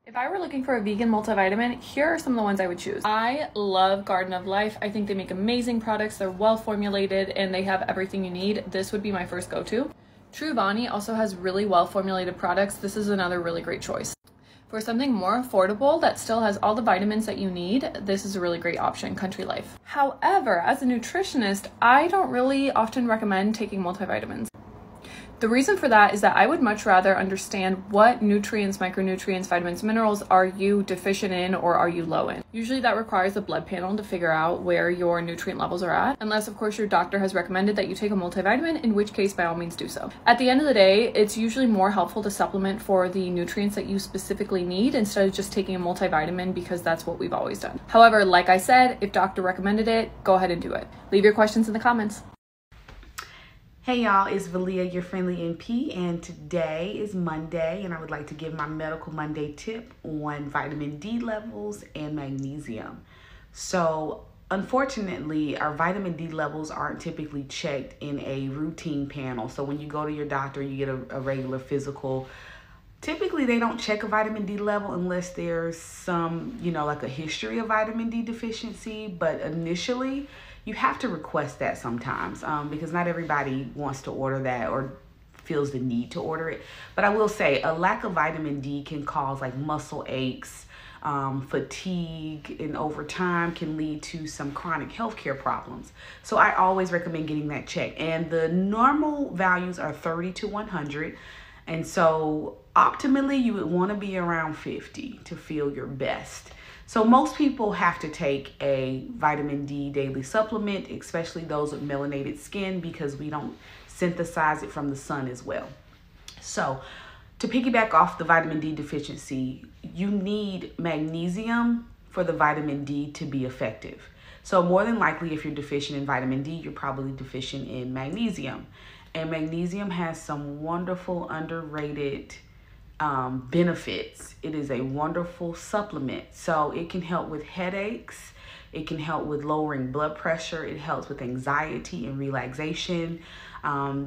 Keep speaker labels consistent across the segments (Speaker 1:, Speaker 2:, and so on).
Speaker 1: If I were looking for a vegan multivitamin, here are some of the ones I would choose. I love Garden of Life. I think they make amazing products. They're well formulated and they have everything you need. This would be my first go-to. Truvani also has really well formulated products. This is another really great choice. For something more affordable that still has all the vitamins that you need, this is a really great option, Country Life. However, as a nutritionist, I don't really often recommend taking multivitamins. The reason for that is that I would much rather understand what nutrients, micronutrients, vitamins, minerals are you deficient in or are you low in. Usually that requires a blood panel to figure out where your nutrient levels are at, unless of course your doctor has recommended that you take a multivitamin, in which case by all means do so. At the end of the day, it's usually more helpful to supplement for the nutrients that you specifically need instead of just taking a multivitamin because that's what we've always done. However, like I said, if doctor recommended it, go ahead and do it. Leave your questions in the comments.
Speaker 2: Hey y'all, it's Valia, your friendly NP, and today is Monday, and I would like to give my Medical Monday tip on vitamin D levels and magnesium. So, unfortunately, our vitamin D levels aren't typically checked in a routine panel. So when you go to your doctor, you get a regular physical. Typically, they don't check a vitamin D level unless there's some, like a history of vitamin D deficiency, but initially, you have to request that sometimes because not everybody wants to order that or feels the need to order it. But I will say a lack of vitamin D can cause like muscle aches, fatigue, and over time can lead to some chronic healthcare problems. So I always recommend getting that checked. And the normal values are 30 to 100. And so optimally, you would want to be around 50 to feel your best. So most people have to take a vitamin D daily supplement, especially those with melanated skin, because we don't synthesize it from the sun as well. So to piggyback off the vitamin D deficiency, you need magnesium for the vitamin D to be effective. So more than likely, if you're deficient in vitamin D, you're probably deficient in magnesium. And magnesium has some wonderful underrated benefits. It is a wonderful supplement. So it can help with headaches. It can help with lowering blood pressure. It helps with anxiety and relaxation.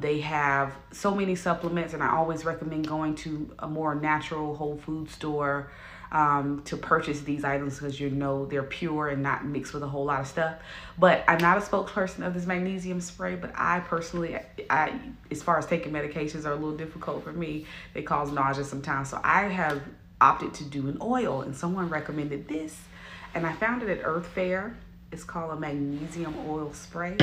Speaker 2: They have so many supplements, and I always recommend going to a more natural whole food store to purchase these items because they're pure and not mixed with a whole lot of stuff. But I'm not a spokesperson of this magnesium spray, but I personally, as far as taking medications are a little difficult for me. They cause nausea sometimes. So I have opted to do an oil, and someone recommended this, and I found it at Earth Fare. It's called a magnesium oil spray.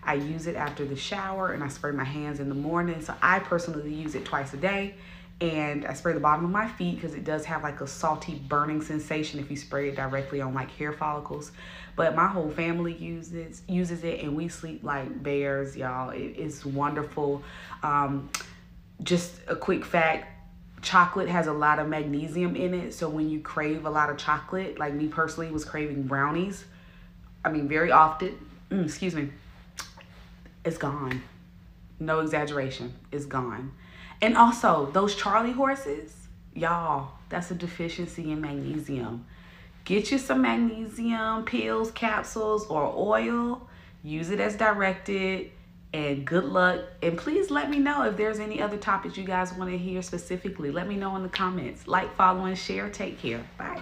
Speaker 2: I use it after the shower, and I spray my hands in the morning. So I personally use it twice a day. And I spray the bottom of my feet because it does have like a salty burning sensation if you spray it directly on like hair follicles. But my whole family uses it, and we sleep like bears, y'all. It's wonderful. Just a quick fact, chocolate has a lot of magnesium in it. So when you crave a lot of chocolate, like me personally was craving brownies, very often, excuse me, it's gone. No exaggeration, it's gone. And also, those Charlie horses, y'all, that's a deficiency in magnesium. Get you some magnesium pills, capsules, or oil. Use it as directed, and good luck. And please let me know if there's any other topics you guys want to hear specifically. Let me know in the comments. Like, follow, and share. Take care. Bye.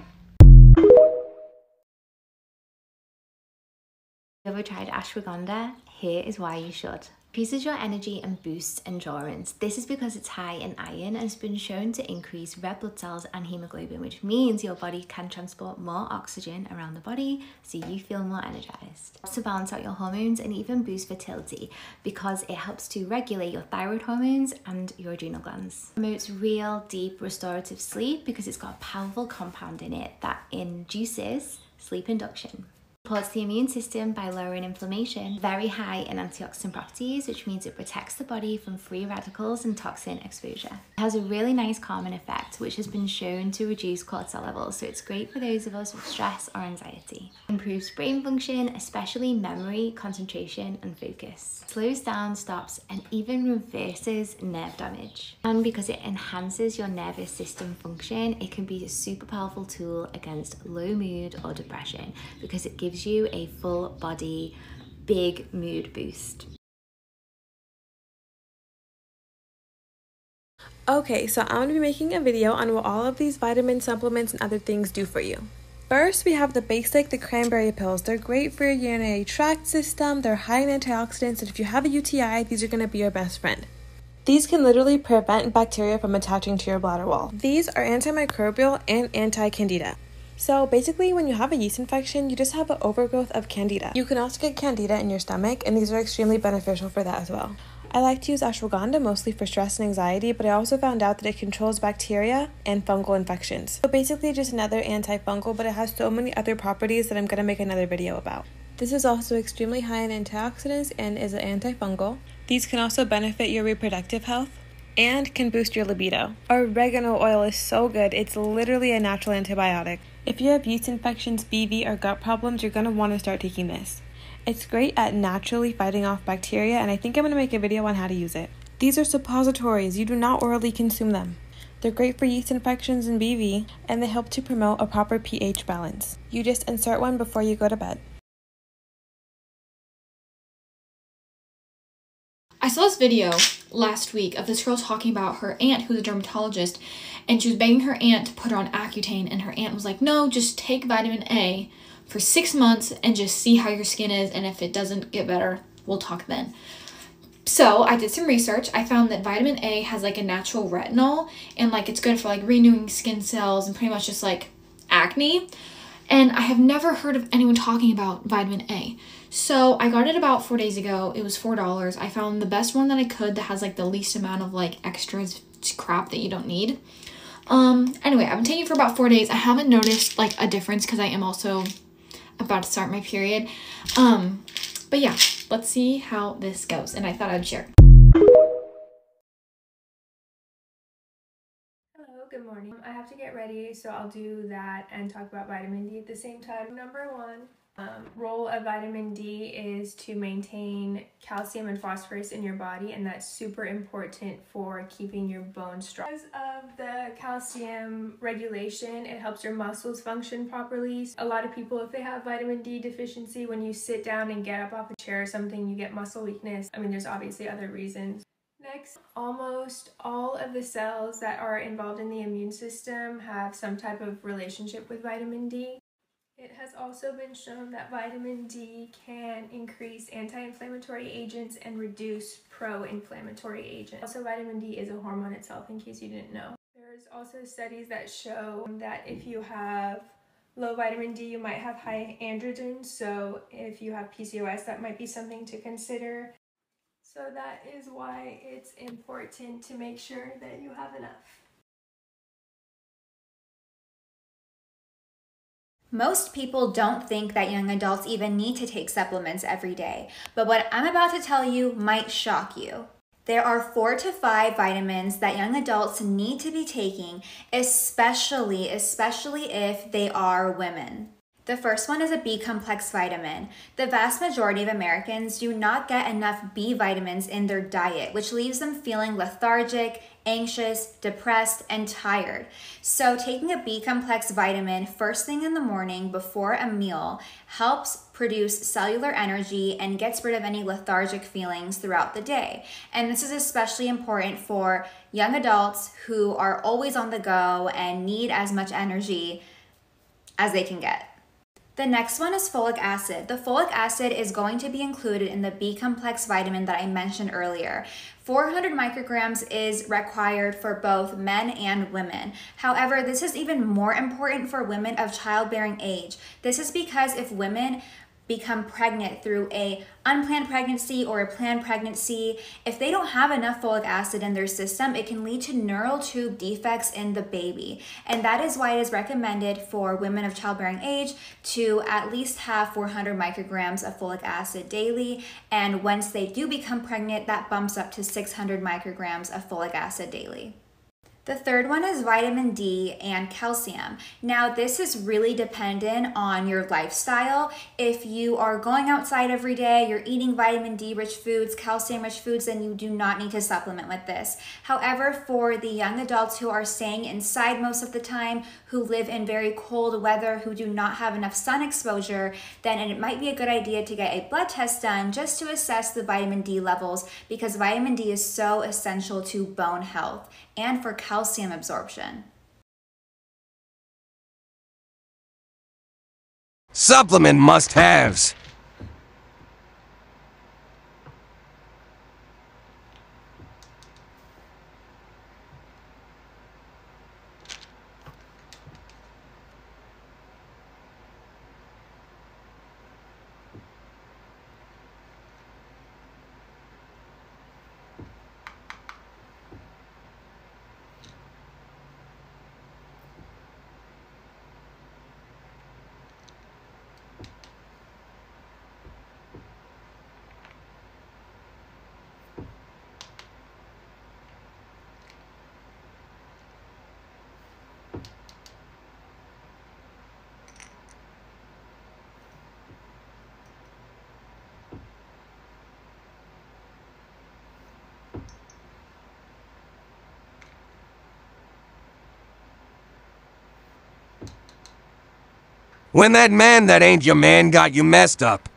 Speaker 3: Ever tried ashwagandha? Here is why you should. Increases your energy and boosts endurance. This is because it's high in iron and has been shown to increase red blood cells and hemoglobin, which means your body can transport more oxygen around the body so you feel more energized. It helps to balance out your hormones and even boost fertility because it helps to regulate your thyroid hormones and your adrenal glands. It promotes real, deep, restorative sleep because it's got a powerful compound in it that induces sleep induction. Supports the immune system by lowering inflammation, very high in antioxidant properties, which means it protects the body from free radicals and toxin exposure. It has a really nice calming effect, which has been shown to reduce cortisol levels, so it's great for those of us with stress or anxiety. Improves brain function, especially memory, concentration, and focus. Slows down, stops, and even reverses nerve damage. And because it enhances your nervous system function, it can be a super powerful tool against low mood or depression because it gives you a full body, big mood boost.
Speaker 4: Okay, so I'm going to be making a video on what all of these vitamin supplements and other things do for you. First, we have the basic, the cranberry pills. They're great for your urinary tract system, they're high in antioxidants, and if you have a UTI, these are going to be your best friend. These can literally prevent bacteria from attaching to your bladder wall. These are antimicrobial and anti-candida. So basically, when you have a yeast infection, you just have an overgrowth of candida. You can also get candida in your stomach, and these are extremely beneficial for that as well. I like to use ashwagandha mostly for stress and anxiety, but I also found out that it controls bacteria and fungal infections. So basically just another antifungal, but it has so many other properties that I'm going to make another video about. This is also extremely high in antioxidants and is an antifungal. These can also benefit your reproductive health and can boost your libido. Oregano oil is so good, it's literally a natural antibiotic. If you have yeast infections, BV, or gut problems, you're going to want to start taking this. It's great at naturally fighting off bacteria, and I think I'm going to make a video on how to use it. These are suppositories. You do not orally consume them. They're great for yeast infections and BV, and they help to promote a proper pH balance. You just insert one before you go to bed.
Speaker 5: I saw this video last week of this girl talking about her aunt who's a dermatologist, and she was begging her aunt to put her on Accutane, and her aunt was like, no, just take vitamin A for 6 months and just see how your skin is, and if it doesn't get better, we'll talk then. So I did some research. I found that vitamin A has like a natural retinol, and like it's good for like renewing skin cells and pretty much just like acne. And I have never heard of anyone talking about vitamin A. So I got it about 4 days ago. It was $4. I found the best one that I could that has like the least amount of like extras crap that you don't need. Anyway, I've been taking it for about 4 days. I haven't noticed like a difference because I am also about to start my period. But yeah, let's see how this goes. And I thought I'd share.
Speaker 6: Hello, good morning. I have to get ready, so I'll do that and talk about vitamin D at the same time. Number one, role of vitamin D is to maintain calcium and phosphorus in your body, and that's super important for keeping your bones strong. Because of the calcium regulation, it helps your muscles function properly. A lot of people, if they have vitamin D deficiency, when you sit down and get up off a chair or something, you get muscle weakness. I mean, there's obviously other reasons. Next, almost all of the cells that are involved in the immune system have some type of relationship with vitamin D. It has also been shown that vitamin D can increase anti-inflammatory agents and reduce pro-inflammatory agents. Also, vitamin D is a hormone itself, in case you didn't know. There's also studies that show that if you have low vitamin D, you might have high androgens. So if you have PCOS, that might be something to consider. So that is why it's important to make sure that you have enough.
Speaker 3: Most people don't think that young adults even need to take supplements every day, but what I'm about to tell you might shock you. There are 4 to 5 vitamins that young adults need to be taking, especially if they are women. The first one is a B-complex vitamin. The vast majority of Americans do not get enough B vitamins in their diet, which leaves them feeling lethargic, anxious, depressed, and tired. So taking a B-complex vitamin first thing in the morning before a meal helps produce cellular energy and gets rid of any lethargic feelings throughout the day. And this is especially important for young adults who are always on the go and need as much energy as they can get. The next one is folic acid. The folic acid is going to be included in the B-complex vitamin that I mentioned earlier. 400 micrograms is required for both men and women. However, this is even more important for women of childbearing age. This is because if women become pregnant through a unplanned pregnancy or a planned pregnancy, if they don't have enough folic acid in their system, it can lead to neural tube defects in the baby. And that is why it is recommended for women of childbearing age to at least have 400 micrograms of folic acid daily. And once they do become pregnant, that bumps up to 600 micrograms of folic acid daily. The third one is vitamin D and calcium. Now, this is really dependent on your lifestyle. If you are going outside every day, you're eating vitamin D rich foods, calcium rich foods, then you do not need to supplement with this. However, for the young adults who are staying inside most of the time, who live in very cold weather, who do not have enough sun exposure, then it might be a good idea to get a blood test done just to assess the vitamin D levels, because vitamin D is so essential to bone health and for calcium absorption.
Speaker 7: Supplement must-haves. When that man that ain't your man got you messed up.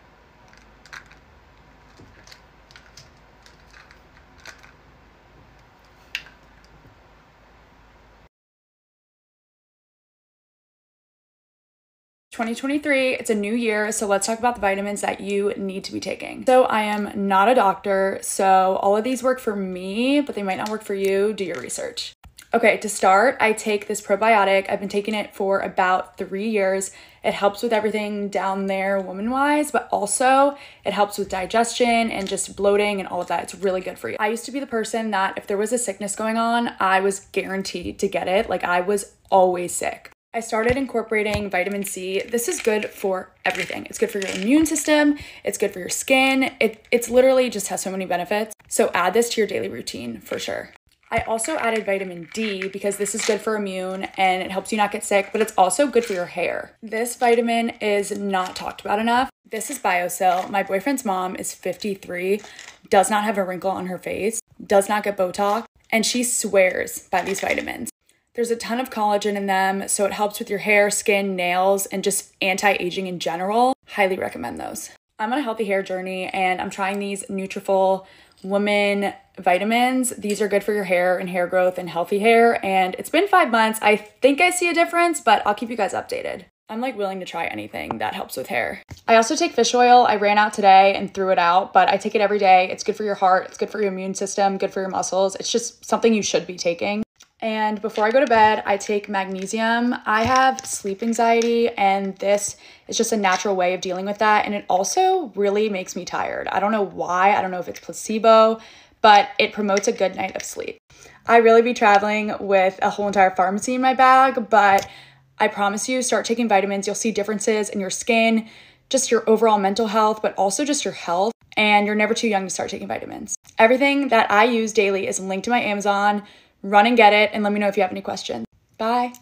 Speaker 1: "2023, it's a new year, so let's talk about the vitamins that you need to be taking." So I am not a doctor, so all of these work for me, but they might not work for you. Do your research. Okay, to start, I take this probiotic. I've been taking it for about 3 years. It helps with everything down there woman-wise, but also it helps with digestion and just bloating and all of that. It's really good for you. I used to be the person that if there was a sickness going on, I was guaranteed to get it. Like, I was always sick. I started incorporating vitamin C. This is good for everything. It's good for your immune system. It's good for your skin. It's literally just has so many benefits. So add this to your daily routine for sure. I also added vitamin D because this is good for immune and it helps you not get sick, but it's also good for your hair. This vitamin is not talked about enough. This is BioCell. My boyfriend's mom is 53, does not have a wrinkle on her face, does not get Botox, and she swears by these vitamins. There's a ton of collagen in them, so it helps with your hair, skin, nails, and just anti-aging in general. Highly recommend those. I'm on a healthy hair journey and I'm trying these Nutrafol Women vitamins. These are good for your hair and hair growth and healthy hair, and it's been 5 months. I think I see a difference, but I'll keep you guys updated. I'm like willing to try anything that helps with hair. I also take fish oil. I ran out today and threw it out, but I take it every day. It's good for your heart. It's good for your immune system, good for your muscles. It's just something you should be taking. And before I go to bed, I take magnesium. I have sleep anxiety, and this is just a natural way of dealing with that. And it also really makes me tired. I don't know why. I don't know if it's placebo, but it promotes a good night of sleep. I really be traveling with a whole entire pharmacy in my bag, but I promise you, start taking vitamins. You'll see differences in your skin, just your overall mental health, but also just your health. And you're never too young to start taking vitamins. Everything that I use daily is linked to my Amazon. Run and get it, and let me know if you have any questions. Bye.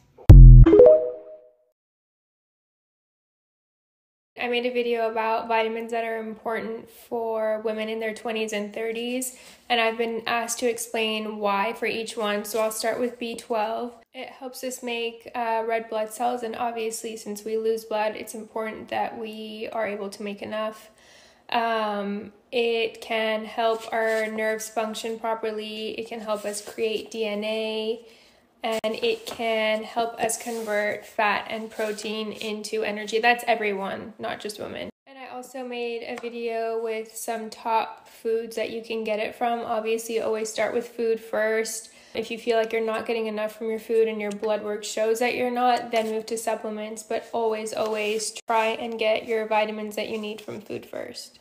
Speaker 6: I made a video about vitamins that are important for women in their 20s and 30s, and I've been asked to explain why for each one. So I'll start with B12. It helps us make red blood cells, and obviously since we lose blood, it's important that we are able to make enough. It can help our nerves function properly. It can help us create DNA, and it can help us convert fat and protein into energy. That's everyone, not just women. And I also made a video with some top foods that you can get it from. Obviously, always start with food first. If you feel like you're not getting enough from your food and your blood work shows that you're not, then move to supplements. But always, always try and get your vitamins that you need from food first.